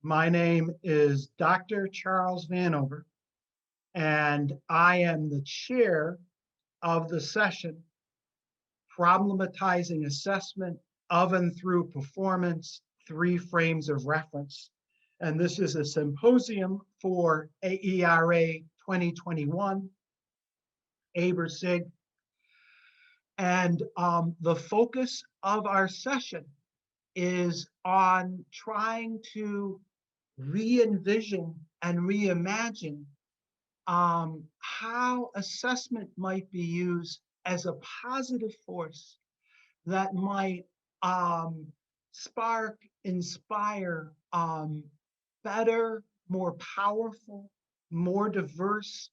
My name is Dr. Charles Vanover, and I am the chair of the session, Problematizing Assessment of and Through Performance, 3 Frames of Reference. And this is a symposium for AERA 2021, ABER SIG. And the focus of our session is on trying to re-envision and reimagine how assessment might be used as a positive force that might spark, inspire better, more powerful, more diverse,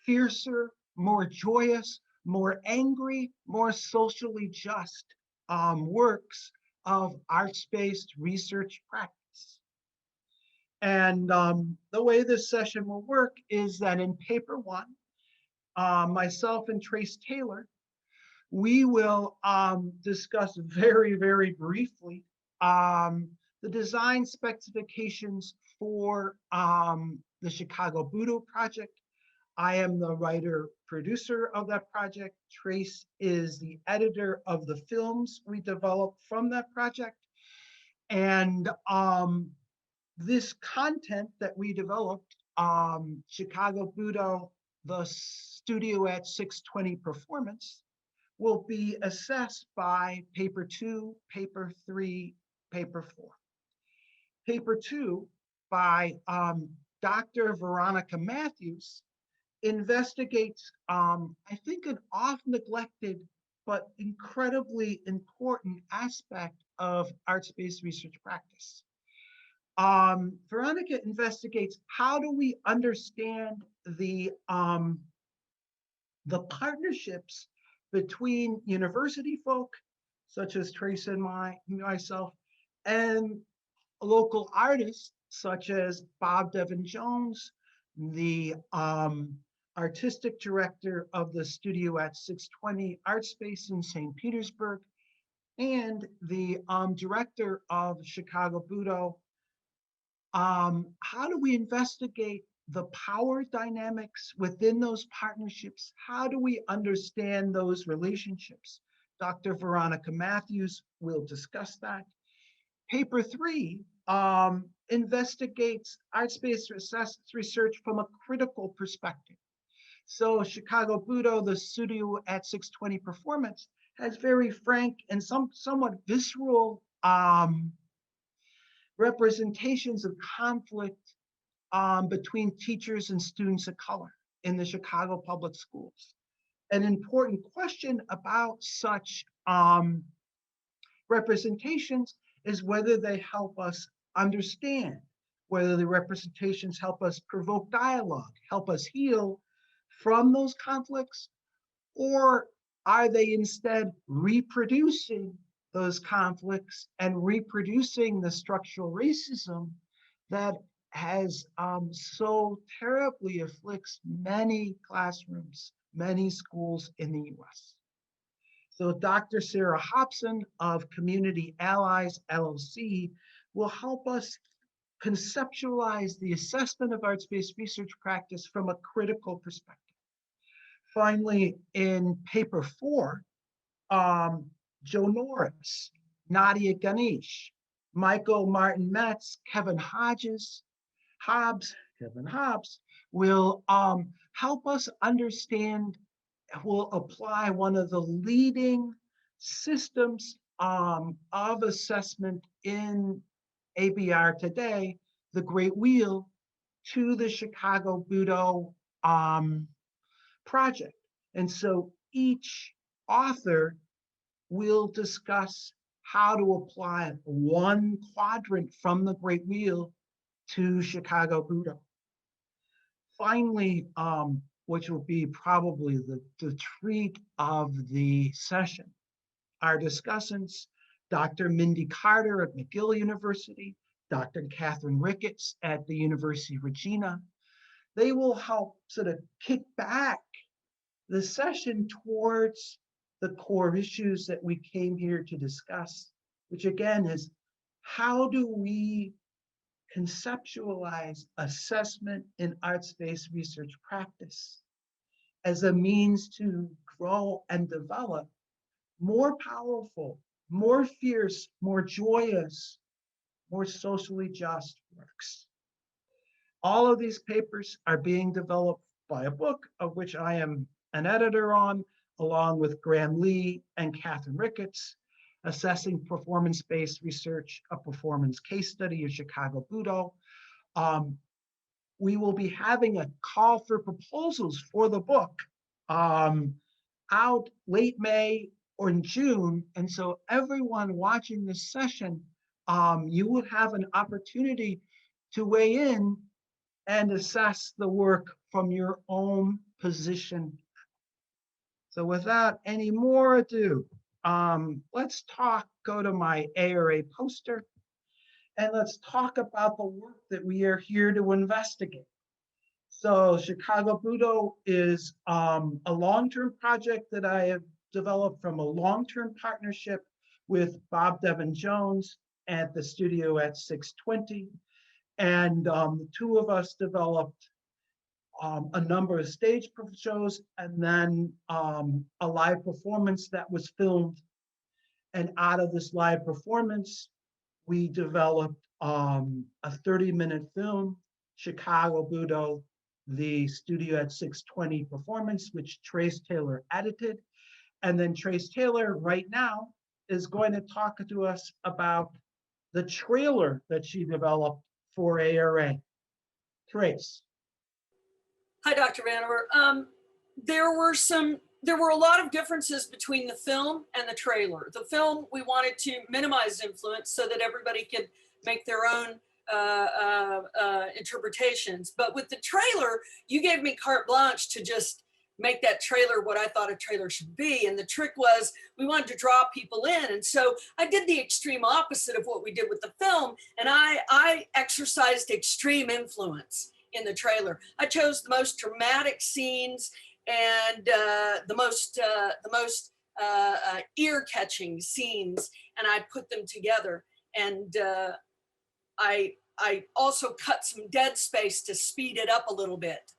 fiercer, more joyous, more angry, more socially just works of arts-based research practice. And the way this session will work is that in paper 1, myself and Trace Taylor, we will discuss very, very briefly the design specifications for the Chicago Butoh project. I am the writer-producer of that project. Trace is the editor of the films we developed from that project. And this content that we developed, Chicago Butoh, the Studio at 620 performance, will be assessed by paper 2, paper 3, paper 4. Paper 2 by Dr. Veronica Mathews investigates, I think, an oft-neglected but incredibly important aspect of arts-based research practice. Veronica investigates how do we understand the partnerships between university folk, such as Trace and myself, and local artists, such as Bob Devin Jones, the artistic director of the Studio at 620 art space in St. Petersburg, and the director of Chicago Butoh. How do we investigate the power dynamics within those partnerships? How do we understand those relationships? Dr. Veronica Mathews will discuss that. Paper 3 investigates arts-based research from a critical perspective. So Chicago Butoh, the Studio at 620 performance, has very frank and somewhat visceral representations of conflict between teachers and students of color in the Chicago public schools. An important question about such representations is whether they help us understand, whether the representations help us provoke dialogue, help us heal from those conflicts, or are they instead reproducing those conflicts and reproducing the structural racism that has so terribly afflicts many classrooms, many schools in the US. So Dr. Sarah Hobson of Community Allies LLC will help us conceptualize the assessment of arts-based research practice from a critical perspective. Finally, in paper 4, Joe Norris, Nadia Ganesh, Michael Martin Metz, Kevin Hobbs will help us understand, will apply one of the leading systems of assessment in ABER today, the Great Wheel, to the Chicago Butoh project. And so each author will discuss how to apply one quadrant from the Great Wheel to Chicago Butoh. Finally, which will be probably the treat of the session, our discussants, Dr. Mindy Carter at McGill University, Dr. Catherine Ricketts at the University of Regina. They will help sort of kick back the session towards the core issues that we came here to discuss, which again is, how do we conceptualize assessment in arts-based research practice as a means to grow and develop more powerful, more fierce, more joyous, more socially just works. All of these papers are being developed by a book of which I am an editor on, along with Graham Lee and Catherine Ricketts, Assessing Performance-Based Research, a Performance Case Study of Chicago Butoh. We will be having a call for proposals for the book out late May or in June. And so everyone watching this session, you will have an opportunity to weigh in and assess the work from your own position. So without any more ado, let's go to my AERA poster, and let's talk about the work that we are here to investigate. So Chicago Butoh is a long-term project that I have developed from a long-term partnership with Bob Devin Jones at the studio at 620. And the two of us developed a number of stage shows, and then a live performance that was filmed. And out of this live performance, we developed a 30-minute film, Chicago Butoh, the Studio at 620 performance, which Trace Taylor edited. And then Trace Taylor right now is going to talk to us about the trailer that she developed for AERA. Trace. Hi, Dr. Vanover. There were a lot of differences between the film and the trailer. The film, we wanted to minimize influence so that everybody could make their own interpretations. But with the trailer, you gave me carte blanche to just make that trailer what I thought a trailer should be. And the trick was we wanted to draw people in. And so I did the extreme opposite of what we did with the film. And I exercised extreme influence in the trailer. I chose the most dramatic scenes and the most ear-catching scenes, and I put them together. And I also cut some dead space to speed it up a little bit,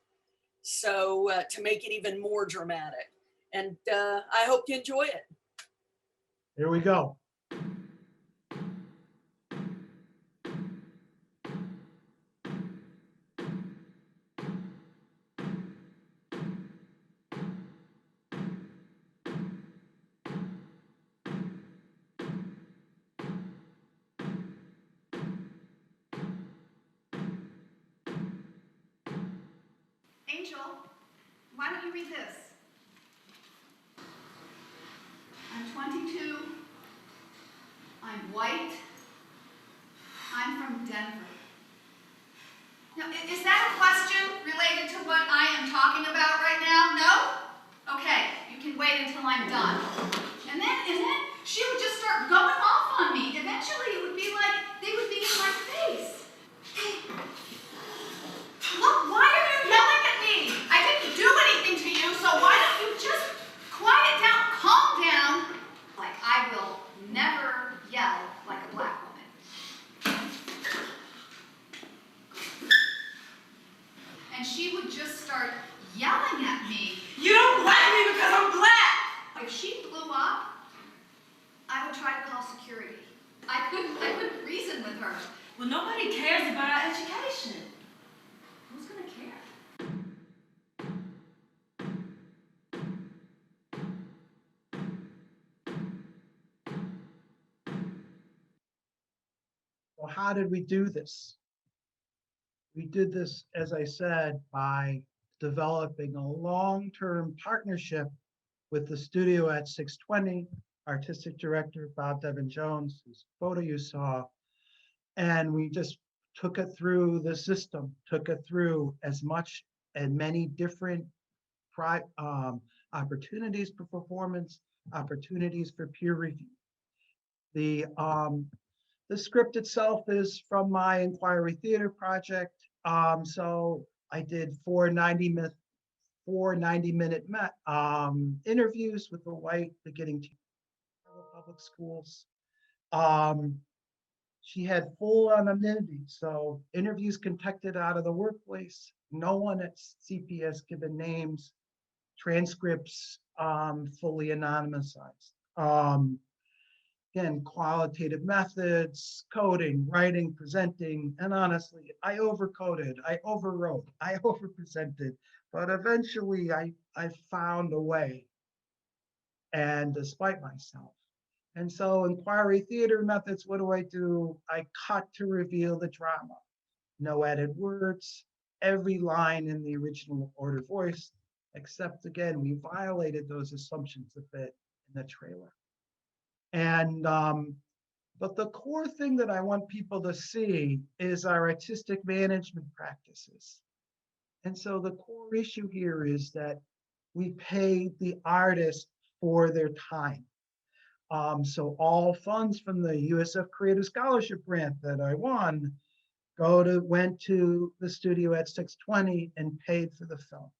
so to make it even more dramatic. And I hope you enjoy it. Here we go. Angel, why don't you read this? I'm 22. I'm white. I'm from Denver. Now, is that a question related to what I am talking about right now? No? Okay, you can wait until I'm done. And then she would just start going off on me. Eventually, it would be like they would be in my face. Look, why are you yelling at me? I didn't do anything to you, so why don't you just quiet down, calm down? Like, I will never yell like a black woman. And she would just start yelling at me. You don't like me because I'm black! If she blew up, I would try to call security. I couldn't reason with her. Well, nobody cares about our education. Who's gonna care? Well, how did we do this? We did this, as I said, by developing a long-term partnership with the studio at 620, artistic director Bob Devin Jones, whose photo you saw, and we just took it through the system, took it through as much and many different opportunities for performance, opportunities for peer review. The script itself is from my Inquiry Theater project. So I did four 90-minute interviews with the white beginning teacher of public schools. She had full anonymity, so interviews conducted out of the workplace. No one at CPS given names, transcripts fully anonymized. Again, qualitative methods, coding, writing, presenting, and honestly, I overcoded, I overwrote, I overpresented, but eventually I found a way, and despite myself. And so inquiry theater methods, what do? I cut to reveal the drama. No added words, every line in the original order voice, except again, we violated those assumptions a bit in the trailer. And, but the core thing that I want people to see is our artistic management practices. And so the core issue here is that we pay the artist for their time. So all funds from the USF Creative Scholarship Grant that I won went to the studio at 620 and paid for the film.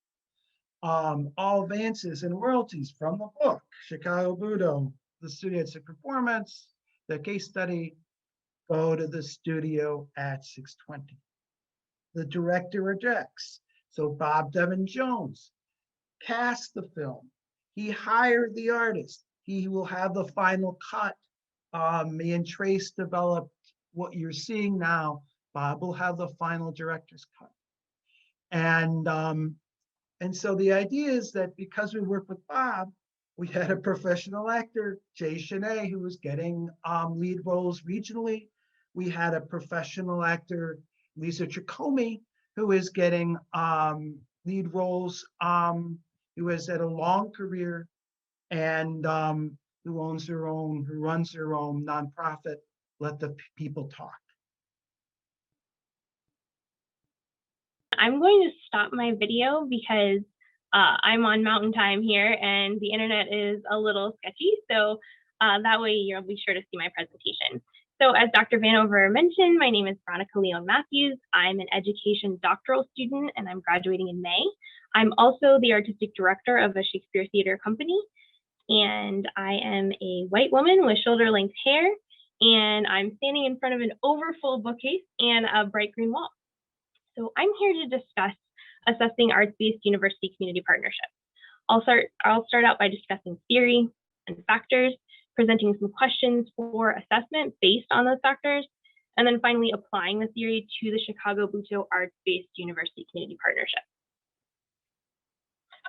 All advances and royalties from the book, Chicago Butoh, the studio at SIG Performance, the case study, go to the studio at 620. The director rejects. So Bob Devin Jones cast the film. He hired the artist. He will have the final cut. Me and Trace developed what you're seeing now. Bob will have the final director's cut. And so the idea is that because we work with Bob, we had a professional actor, Jay Shanae, who was getting lead roles regionally. We had a professional actor, Lisa Tricome, who is getting lead roles, who has had a long career and who runs her own nonprofit, Let the People Talk. I'm going to stop my video because I'm on mountain time here and the internet is a little sketchy. So that way you'll be sure to see my presentation. So as Dr. Vanover mentioned, my name is Veronica Mathews. I'm an education doctoral student and I'm graduating in May. I'm also the artistic director of a Shakespeare theater company. And I am a white woman with shoulder-length hair, and I'm standing in front of an overfull bookcase and a bright green wall. So I'm here to discuss assessing arts-based university community partnerships. I'll start out by discussing theory and factors, presenting some questions for assessment based on those factors, and then finally applying the theory to the Chicago Butoh Arts-Based University Community Partnership.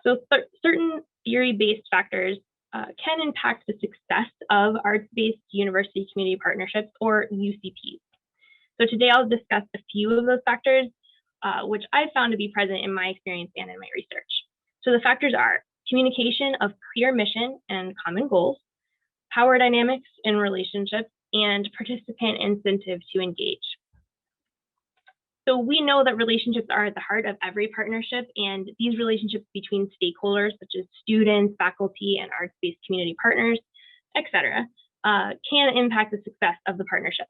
So certain theory-based factors can impact the success of arts-based university community partnerships, or UCPs. So today I'll discuss a few of those factors, which I found to be present in my experience and in my research. So the factors are communication of clear mission and common goals, power dynamics in relationships, and participant incentive to engage. So we know that relationships are at the heart of every partnership, and these relationships between stakeholders such as students, faculty, and arts-based community partners, etc., can impact the success of the partnership.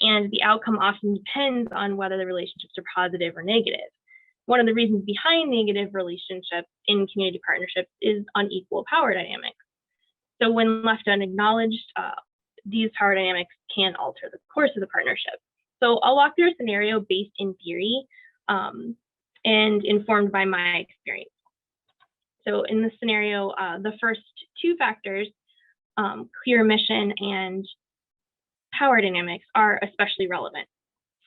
And the outcome often depends on whether the relationships are positive or negative. One of the reasons behind negative relationships in community partnerships is unequal power dynamics. So when left unacknowledged, these power dynamics can alter the course of the partnership. So I'll walk through a scenario based in theory and informed by my experience. So in this scenario, the first two factors, clear mission and power dynamics, are especially relevant.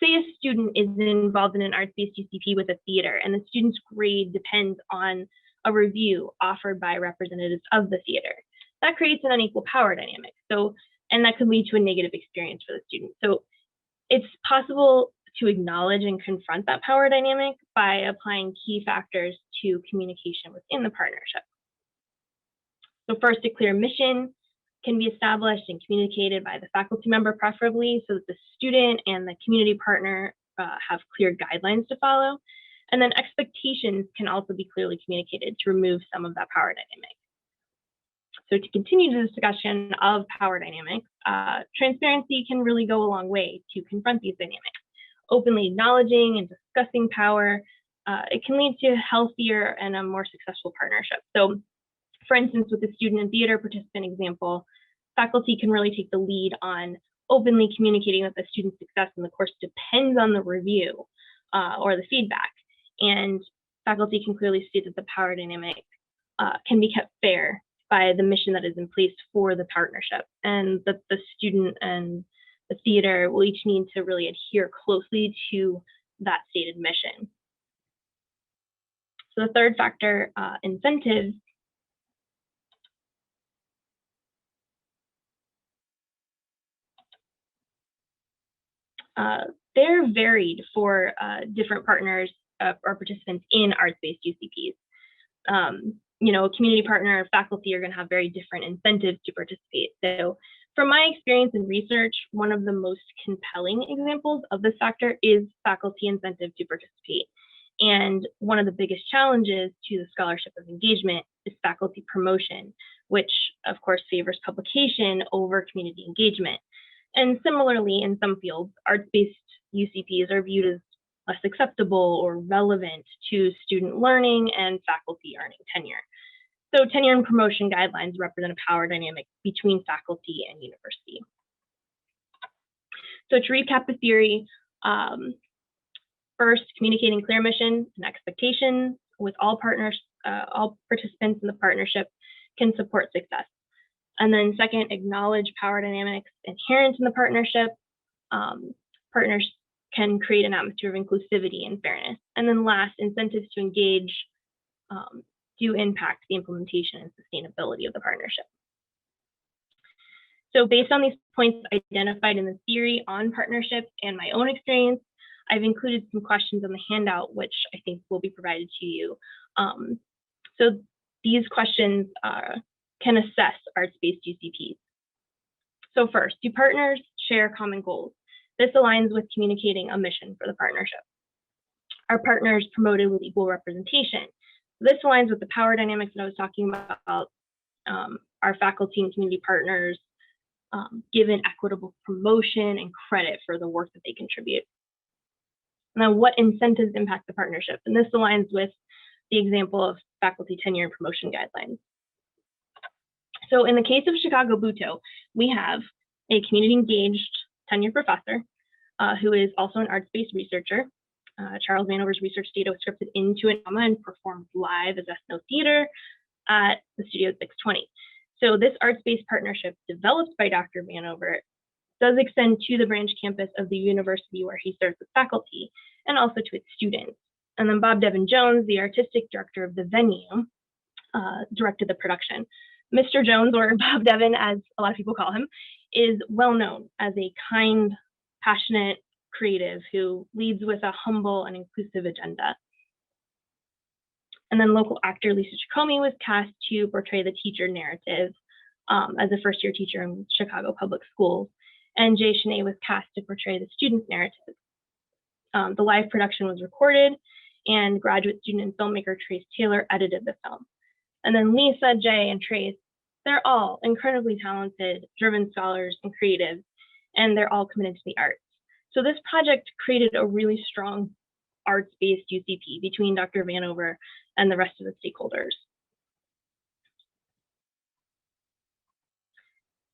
Say a student is involved in an arts-based UCP with a theater, and the student's grade depends on a review offered by representatives of the theater. That creates an unequal power dynamic. So, and that could lead to a negative experience for the student. So it's possible to acknowledge and confront that power dynamic by applying key factors to communication within the partnership. So first, a clear mission can be established and communicated by the faculty member preferably, so that the student and the community partner have clear guidelines to follow. And then expectations can also be clearly communicated to remove some of that power dynamic. So to continue the discussion of power dynamics, transparency can really go a long way to confront these dynamics. Openly acknowledging and discussing power, it can lead to a healthier and a more successful partnership. So for instance, with the student and theater participant example, faculty can really take the lead on openly communicating that the student's success in the course depends on the review or the feedback. And faculty can clearly see that the power dynamic can be kept fair by the mission that is in place for the partnership, and that the student and the theater will each need to really adhere closely to that stated mission. So the third factor, incentives. They're varied for different partners or participants in arts-based UCPs. You know, a community partner or faculty are going to have very different incentives to participate. So from my experience in research, one of the most compelling examples of this factor is faculty incentive to participate. And one of the biggest challenges to the scholarship of engagement is faculty promotion, which of course favors publication over community engagement. And similarly, in some fields, arts-based UCPs are viewed as less acceptable or relevant to student learning and faculty earning tenure. So tenure and promotion guidelines represent a power dynamic between faculty and university. So to recap the theory, first, communicating clear mission and expectations with all partners, all participants in the partnership can support success. And then second, acknowledge power dynamics inherent in the partnership. Partners can create an atmosphere of inclusivity and fairness. And then last, incentives to engage do impact the implementation and sustainability of the partnership. So based on these points identified in the theory on partnerships and my own experience, I've included some questions on the handout, which I think will be provided to you. So these questions can assess arts-based UCPs. So first, do partners share common goals? This aligns with communicating a mission for the partnership. Are partners promoted with equal representation? This aligns with the power dynamics that I was talking about. Our faculty and community partners given equitable promotion and credit for the work that they contribute. Now, what incentives impact the partnership? And this aligns with the example of faculty tenure and promotion guidelines. So in the case of Chicago Butoh, we have a community engaged tenured professor who is also an arts-based researcher. Charles Vanover's research data was scripted into an drama and performed live as ethno theater at the Studio 620. So this arts-based partnership developed by Dr. Vanover does extend to the branch campus of the university where he serves with faculty and also to its students. And then Bob Devin Jones, the artistic director of the venue, directed the production. Mr. Jones, or Bob Devin, as a lot of people call him, is well known as a kind, passionate creative who leads with a humble and inclusive agenda. And then local actor Lisa Chicomey was cast to portray the teacher narrative as a first-year teacher in Chicago Public Schools. And Jay Shanae was cast to portray the student narrative. The live production was recorded, and graduate student and filmmaker Trace Taylor edited the film. And then Lisa, Jay, and Trace, they're all incredibly talented, driven scholars and creatives, and they're all committed to the arts. So this project created a really strong arts-based UCP between Dr. Vanover and the rest of the stakeholders.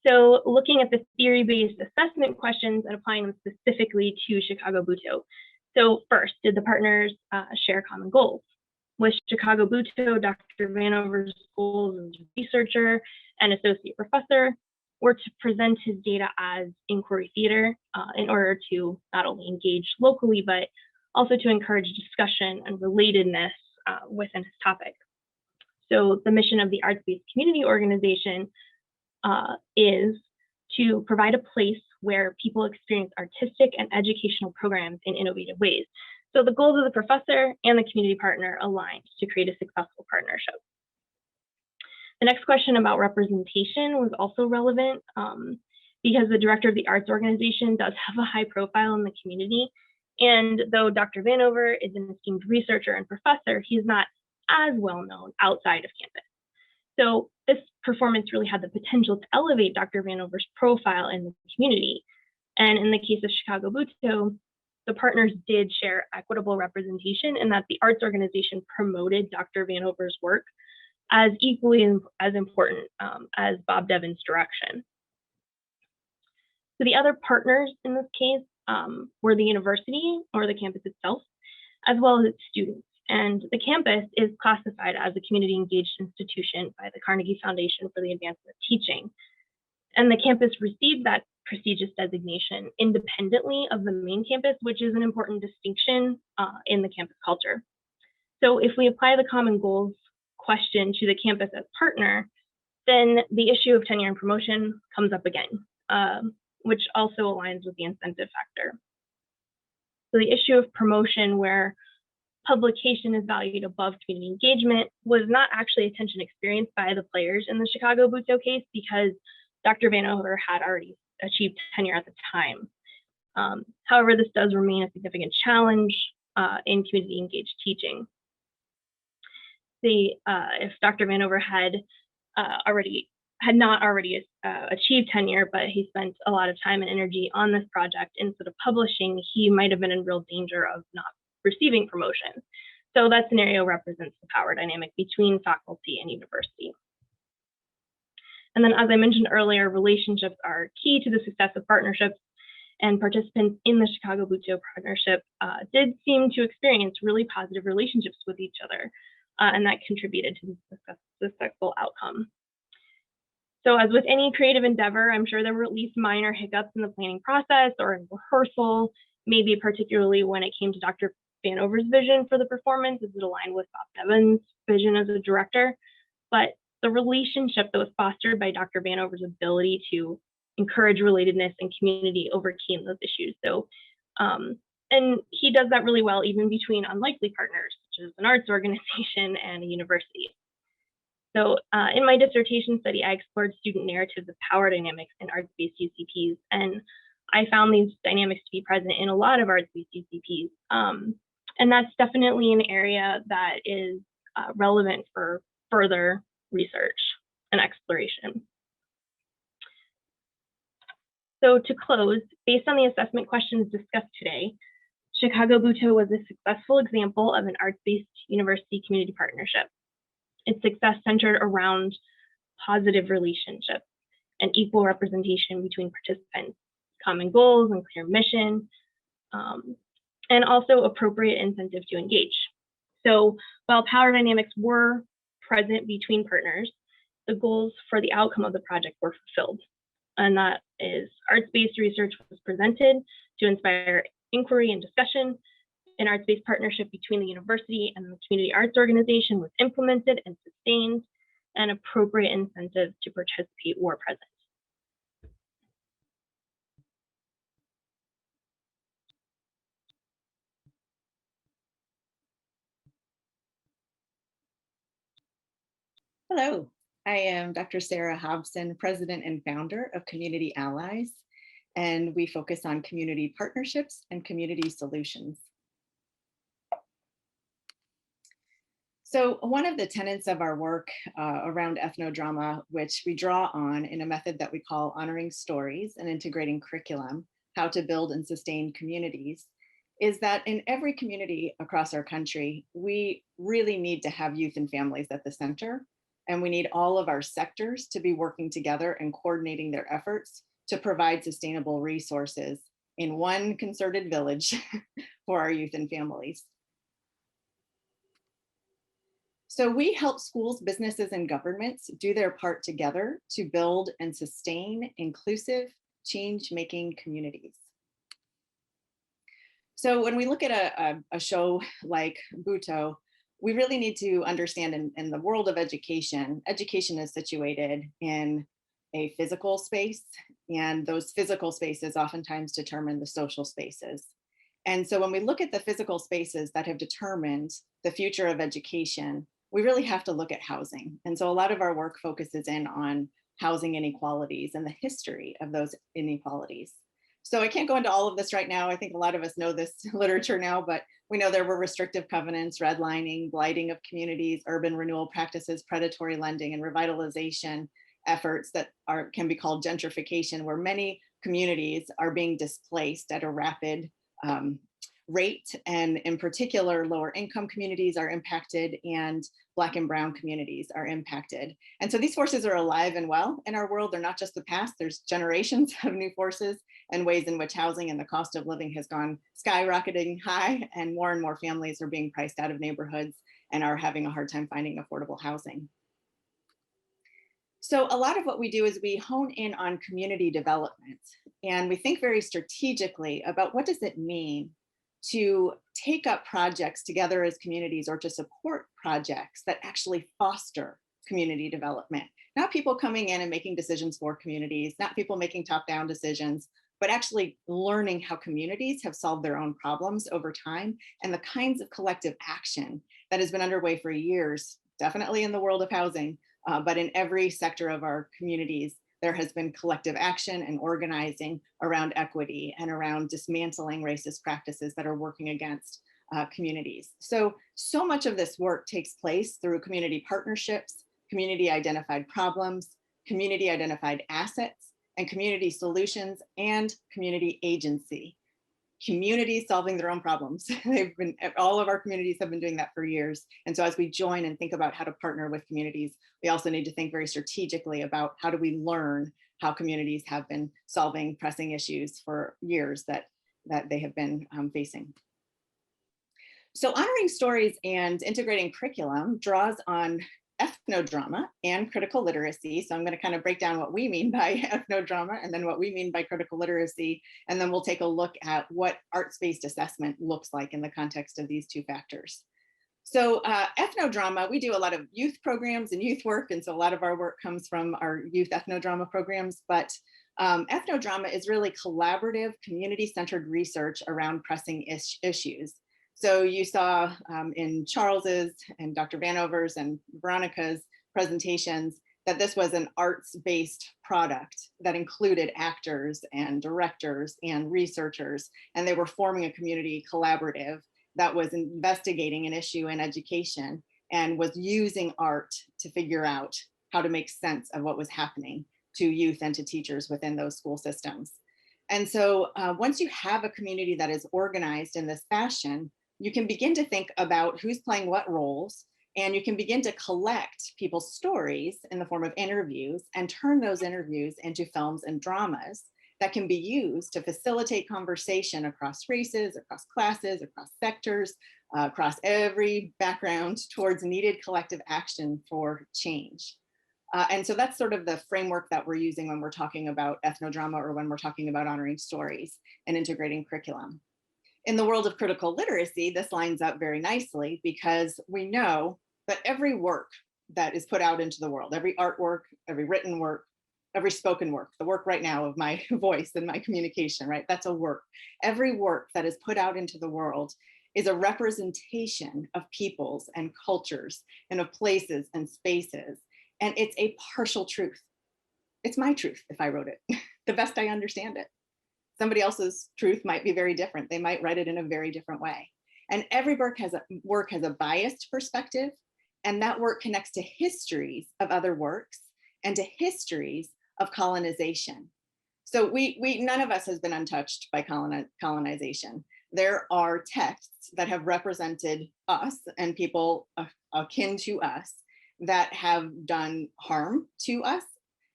So looking at the theory-based assessment questions and applying them specifically to Chicago Butoh. So first, did the partners share common goals? With Chicago Butoh, Dr. Vanover's goals as researcher and associate professor were to present his data as inquiry theater in order to not only engage locally, but also to encourage discussion and relatedness within his topic. So the mission of the arts-based community organization is to provide a place where people experience artistic and educational programs in innovative ways. So the goals of the professor and the community partner aligned to create a successful partnership. The next question about representation was also relevant because the director of the arts organization does have a high profile in the community. And though Dr. Vanover is an esteemed researcher and professor, he's not as well known outside of campus. So this performance really had the potential to elevate Dr. Vanover's profile in the community. And in the case of Chicago Butoh, the partners did share equitable representation in that the arts organization promoted Dr. Vanover's work as equally as important as Bob Devin's direction. So the other partners in this case were the university or the campus itself, as well as its students. And the campus is classified as a community engaged institution by the Carnegie Foundation for the Advancement of Teaching. And the campus received that prestigious designation independently of the main campus, which is an important distinction in the campus culture. So if we apply the common goals question to the campus as partner, then the issue of tenure and promotion comes up again, which also aligns with the incentive factor. So the issue of promotion, where publication is valued above community engagement, was not actually a tension experienced by the players in the Chicago Butoh case because Dr. Vanover had already achieved tenure at the time. However, this does remain a significant challenge in community engaged teaching. If Dr. Vanover had not already achieved tenure, but he spent a lot of time and energy on this project instead of publishing, he might have been in real danger of not receiving promotion. So that scenario represents the power dynamic between faculty and university. And then, as I mentioned earlier, relationships are key to the success of partnerships, and participants in the Chicago Butoh partnership did seem to experience really positive relationships with each other, and that contributed to the successful outcome. So as with any creative endeavor, I'm sure there were at least minor hiccups in the planning process or in rehearsal, maybe particularly when it came to Dr. Vanover's vision for the performance as it aligned with Bob Devin's vision as a director. But the relationship that was fostered by Dr. Vanover's ability to encourage relatedness and community overcame those issues. So, and he does that really well, even between unlikely partners, such as an arts organization and a university. So in my dissertation study, I explored student narratives of power dynamics in arts-based UCPs, and I found these dynamics to be present in a lot of arts-based UCPs. And that's definitely an area that is relevant for further research and exploration. So to close, based on the assessment questions discussed today, Chicago Butoh was a successful example of an arts-based university community partnership. Its success centered around positive relationships and equal representation between participants, common goals and clear mission, and also appropriate incentive to engage. So while power dynamics were present between partners, the goals for the outcome of the project were fulfilled. And that is, arts-based research was presented to inspire inquiry and discussion. An arts-based partnership between the university and the community arts organization was implemented and sustained, and appropriate incentives to participate were present. Hello, I am Dr. Sarah Hobson, President and Founder of Community Allies, and we focus on community partnerships and community solutions. So one of the tenets of our work around ethnodrama, which we draw on in a method that we call honoring stories and integrating curriculum, how to build and sustain communities, is that in every community across our country, we really need to have youth and families at the center. And we need all of our sectors to be working together and coordinating their efforts to provide sustainable resources in one concerted village for our youth and families. So we help schools, businesses, and governments do their part together to build and sustain inclusive, change-making communities. So when we look at a show like Butoh, we really need to understand in the world of education, education is situated in a physical space, and those physical spaces oftentimes determine the social spaces. And so when we look at the physical spaces that have determined the future of education, we really have to look at housing. And so a lot of our work focuses in on housing inequalities and the history of those inequalities. So I can't go into all of this right now. I think a lot of us know this literature now, but we know there were restrictive covenants, redlining, blighting of communities, urban renewal practices, predatory lending, and revitalization efforts that can be called gentrification, where many communities are being displaced at a rapid rate. And in particular, lower income communities are impacted, and Black and Brown communities are impacted. And so these forces are alive and well in our world. They're not just the past, there's generations of new forces and ways in which housing and the cost of living has gone skyrocketing high, and more families are being priced out of neighborhoods and are having a hard time finding affordable housing. So a lot of what we do is we hone in on community development, and we think very strategically about what does it mean to take up projects together as communities, or to support projects that actually foster community development. Not people coming in and making decisions for communities, not people making top-down decisions, but actually learning how communities have solved their own problems over time, and the kinds of collective action that has been underway for years, definitely in the world of housing, but in every sector of our communities. There has been collective action and organizing around equity and around dismantling racist practices that are working against communities. So much of this work takes place through community partnerships, community identified problems, community identified assets, and community solutions, and community agency. Communities solving their own problems. All of our communities have been doing that for years. And so as we join and think about how to partner with communities, we also need to think very strategically about how do we learn how communities have been solving pressing issues for years that they have been facing. So honoring stories and integrating curriculum draws on ethnodrama and critical literacy. So I'm going to kind of break down what we mean by ethnodrama and then what we mean by critical literacy. And then we'll take a look at what arts-based assessment looks like in the context of these two factors. So ethnodrama, we do a lot of youth programs and youth work. And so a lot of our work comes from our youth ethnodrama programs. But ethnodrama is really collaborative, community-centered research around pressing issues. So you saw in Charles's and Dr. Vanover's and Veronica's presentations that this was an arts-based product that included actors and directors and researchers, and they were forming a community collaborative that was investigating an issue in education and was using art to figure out how to make sense of what was happening to youth and to teachers within those school systems. And so once you have a community that is organized in this fashion, you can begin to think about who's playing what roles, and you can begin to collect people's stories in the form of interviews and turn those interviews into films and dramas that can be used to facilitate conversation across races, across classes, across sectors, across every background towards needed collective action for change. And so that's sort of the framework that we're using when we're talking about ethnodrama, or when we're talking about honoring stories and integrating curriculum. In the world of critical literacy, this lines up very nicely, because we know that every work that is put out into the world, every artwork, every written work, every spoken work, the work right now of my voice and my communication, right? That's a work. Every work that is put out into the world is a representation of peoples and cultures and of places and spaces. And it's a partial truth. It's my truth if I wrote it, the best I understand it. Somebody else's truth might be very different. They might write it in a very different way. And every work has a biased perspective, and that work connects to histories of other works and to histories of colonization. So none of us has been untouched by colonization. There are texts that have represented us and people akin to us that have done harm to us,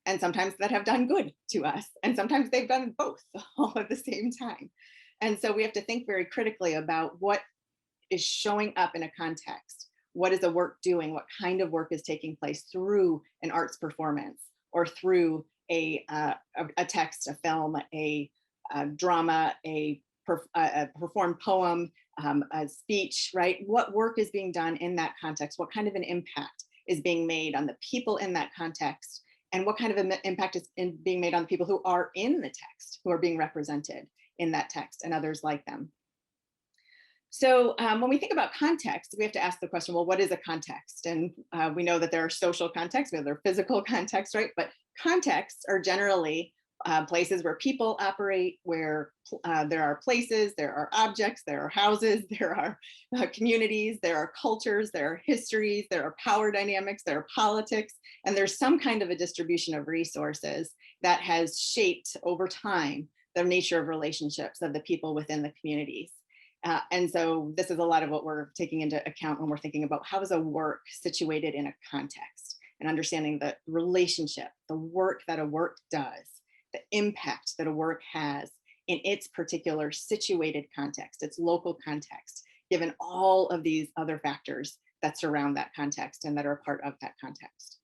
and sometimes that have done good to us, and sometimes they've done both all at the same time. And so we have to think very critically about what is showing up in a context. What is a work doing? What kind of work is taking place through an arts performance, or through a text, a film, a drama, a performed poem, a speech, right? What work is being done in that context? What kind of an impact is being made on the people in that context? And what kind of an impact is being made on the people who are in the text, who are being represented in that text, and others like them? So when we think about context, we have to ask the question, well, what is a context? And we know that there are social contexts, we have their physical context, right? But contexts are generally places where people operate, where there are places, there are objects, there are houses, there are communities, there are cultures, there are histories, there are power dynamics, there are politics, and there's some kind of a distribution of resources that has shaped over time the nature of relationships of the people within the communities. And so this is a lot of what we're taking into account when we're thinking about how is a work situated in a context, and understanding the relationship, the work that a work does, the impact that a work has in its particular situated context, its local context, given all of these other factors that surround that context and that are a part of that context.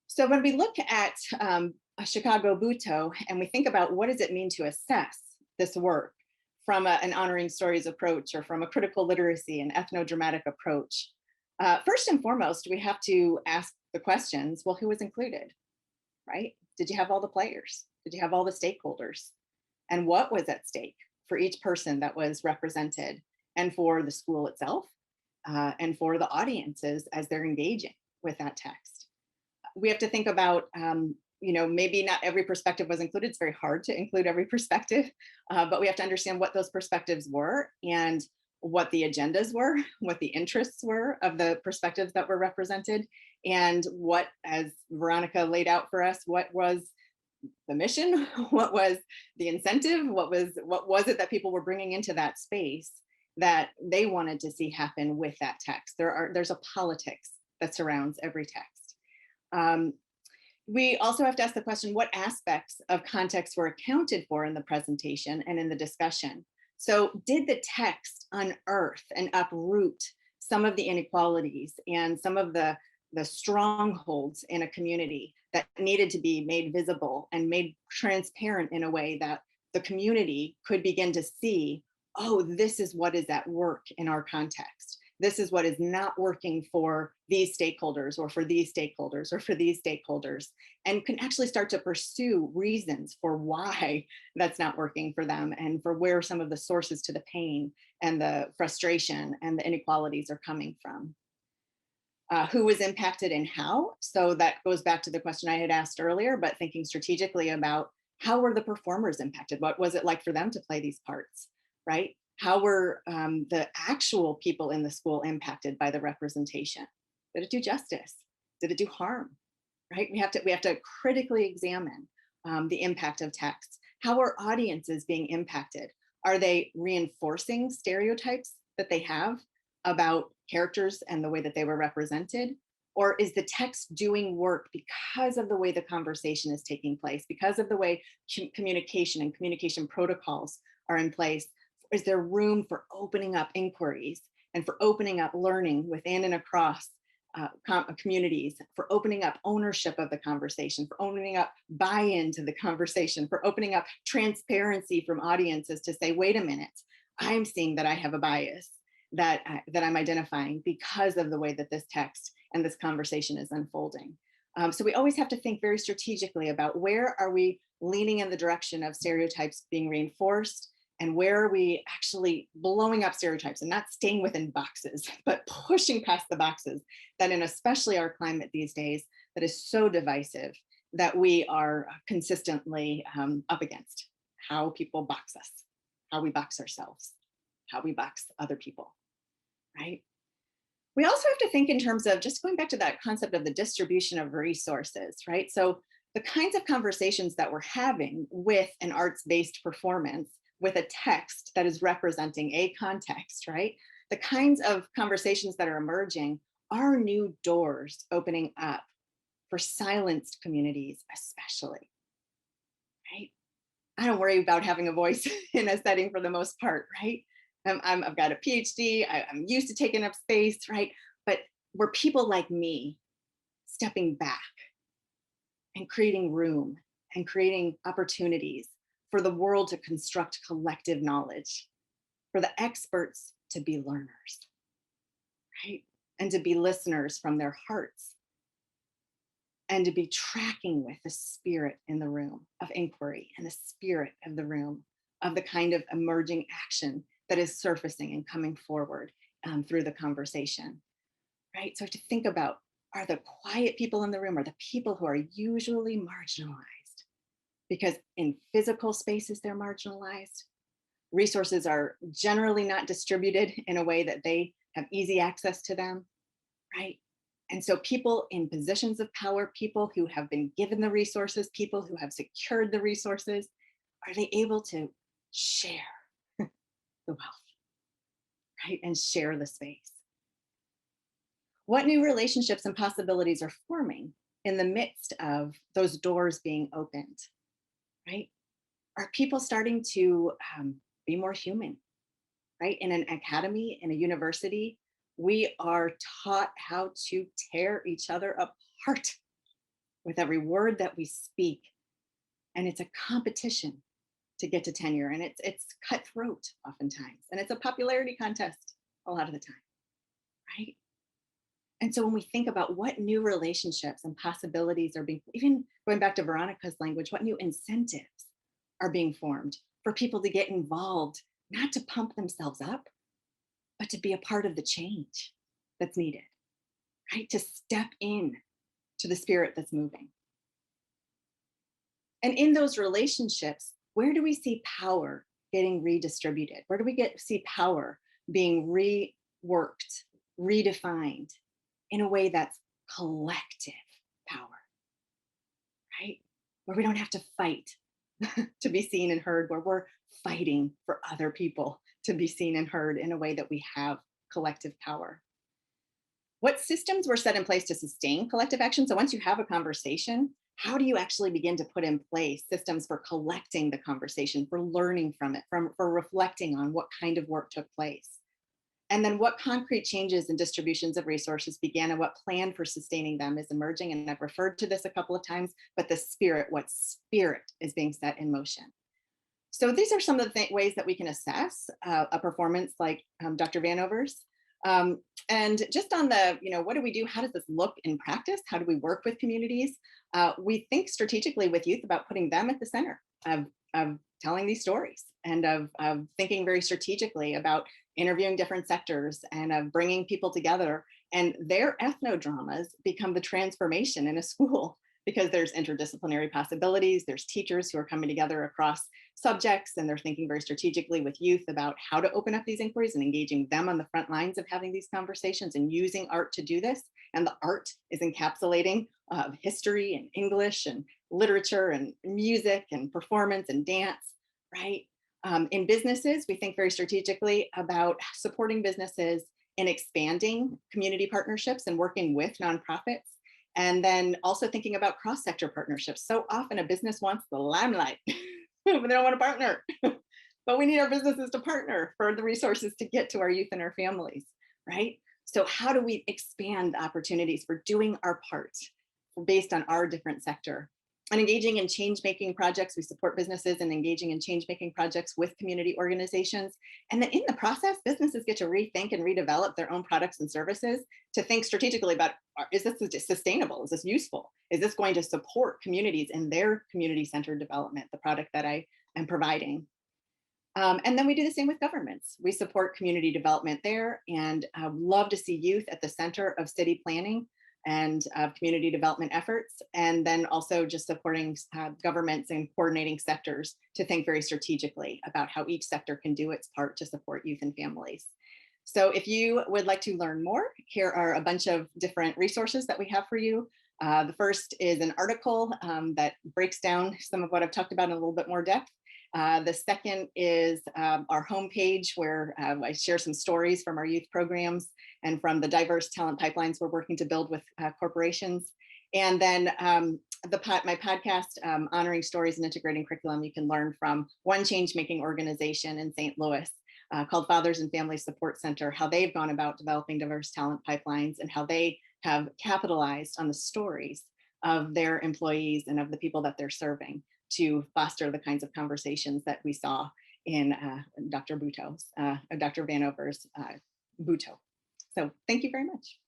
So when we look at a Chicago Butoh and we think about what does it mean to assess this work from an honoring stories approach or from a critical literacy and ethnodramatic approach, first and foremost, we have to ask the questions, well, who was included, right? Did you have all the players? Did you have all the stakeholders? And what was at stake for each person that was represented, and for the school itself, and for the audiences as they're engaging with that text? We have to think about, maybe not every perspective was included. It's very hard to include every perspective, but we have to understand what those perspectives were and what the agendas were, what the interests were of the perspectives that were represented, and what, as Veronica laid out for us, what was the mission, what was the incentive, what was it that people were bringing into that space that they wanted to see happen with that text. There's a politics that surrounds every text. We also have to ask the question, what aspects of context were accounted for in the presentation and in the discussion? So did the text unearth and uproot some of the inequalities and some of the strongholds in a community that needed to be made visible and made transparent in a way that the community could begin to see, oh, this is what is at work in our context. This is what is not working for these stakeholders or for these stakeholders or for these stakeholders, and can actually start to pursue reasons for why that's not working for them and for where some of the sources to the pain and the frustration and the inequalities are coming from. Who was impacted and how? So that goes back to the question I had asked earlier, but thinking strategically about how were the performers impacted? What was it like for them to play these parts, right? How were the actual people in the school impacted by the representation? Did it do justice? Did it do harm? Right? We have to critically examine the impact of text. How are audiences being impacted? Are they reinforcing stereotypes that they have about characters and the way that they were represented? Or is the text doing work because of the way the conversation is taking place, because of the way communication and communication protocols are in place? Is there room for opening up inquiries and for opening up learning within and across communities, for opening up ownership of the conversation, for opening up buy-in to the conversation, for opening up transparency from audiences to say, wait a minute, I'm seeing that I have a bias that I'm identifying because of the way that this text and this conversation is unfolding. So we always have to think very strategically about where are we leaning in the direction of stereotypes being reinforced, and where are we actually blowing up stereotypes and not staying within boxes, but pushing past the boxes that, in especially our climate these days, that is so divisive, that we are consistently up against how people box us, how we box ourselves, how we box other people, right? We also have to think in terms of, just going back to that concept of the distribution of resources, right? So the kinds of conversations that we're having with an arts-based performance, with a text that is representing a context, right? The kinds of conversations that are emerging are new doors opening up for silenced communities, especially, right? I don't worry about having a voice in a setting for the most part, right? I've got a PhD, I'm used to taking up space, right? But were people like me stepping back and creating room and creating opportunities for the world to construct collective knowledge, for the experts to be learners, right? And to be listeners from their hearts, and to be tracking with the spirit in the room of inquiry and the spirit of the room of the kind of emerging action that is surfacing and coming forward through the conversation, right? So I have to think about, are the quiet people in the room, are the people who are usually marginalized? Because in physical spaces, they're marginalized. Resources are generally not distributed in a way that they have easy access to them, right? And so people in positions of power, people who have been given the resources, people who have secured the resources, are they able to share the wealth? right? And share the space. What new relationships and possibilities are forming in the midst of those doors being opened, right? Are people starting to be more human, right? In an academy, in a university, we are taught how to tear each other apart with every word that we speak. And it's a competition to get to tenure, and it's cutthroat oftentimes, and it's a popularity contest a lot of the time, right? And so when we think about what new relationships and possibilities are being, even going back to Veronica's language, what new incentives are being formed for people to get involved, not to pump themselves up, but to be a part of the change that's needed, right? To step in to the spirit that's moving. And in those relationships, where do we see power getting redistributed? Where do we see power being reworked, redefined in a way that's collective power, right? Where we don't have to fight to be seen and heard, where we're fighting for other people to be seen and heard in a way that we have collective power. What systems were set in place to sustain collective action? So once you have a conversation, how do you actually begin to put in place systems for collecting the conversation, for learning from it, for reflecting on what kind of work took place? And then what concrete changes and distributions of resources began and what plan for sustaining them is emerging? And I've referred to this a couple of times, but the spirit, what spirit is being set in motion? So these are some of the ways that we can assess a performance like Dr. Vanover's. And just on the, what do we do? How does this look in practice? How do we work with communities? We think strategically with youth about putting them at the center of telling these stories and of thinking very strategically about interviewing different sectors and of bringing people together. And their ethnodramas become the transformation in a school because there's interdisciplinary possibilities. There's teachers who are coming together across subjects, and they're thinking very strategically with youth about how to open up these inquiries and engaging them on the front lines of having these conversations and using art to do this. And the art is encapsulating history and English and literature and music and performance and dance, right? In businesses, we think very strategically about supporting businesses in expanding community partnerships and working with nonprofits. And then also thinking about cross-sector partnerships. So often a business wants the limelight, but they don't want to partner. But we need our businesses to partner for the resources to get to our youth and our families, right? So how do we expand opportunities for doing our part based on our different sector? And engaging in change-making projects, we support businesses in engaging in change-making projects with community organizations. And then in the process, businesses get to rethink and redevelop their own products and services to think strategically about, is this sustainable? Is this useful? Is this going to support communities in their community-centered development, the product that I am providing? And then we do the same with governments. We support community development there and love to see youth at the center of city planning and community development efforts, and then also just supporting governments and coordinating sectors to think very strategically about how each sector can do its part to support youth and families. So if you would like to learn more, here are a bunch of different resources that we have for you. The first is an article that breaks down some of what I've talked about in a little bit more depth. The second is our homepage where I share some stories from our youth programs and from the diverse talent pipelines we're working to build with corporations. And then my podcast, Honoring Stories and Integrating Curriculum, you can learn from one change-making organization in St. Louis called Fathers and Family Support Center, how they've gone about developing diverse talent pipelines and how they have capitalized on the stories of their employees and of the people that they're serving to foster the kinds of conversations that we saw in Dr. Vanover's Butoh. So thank you very much.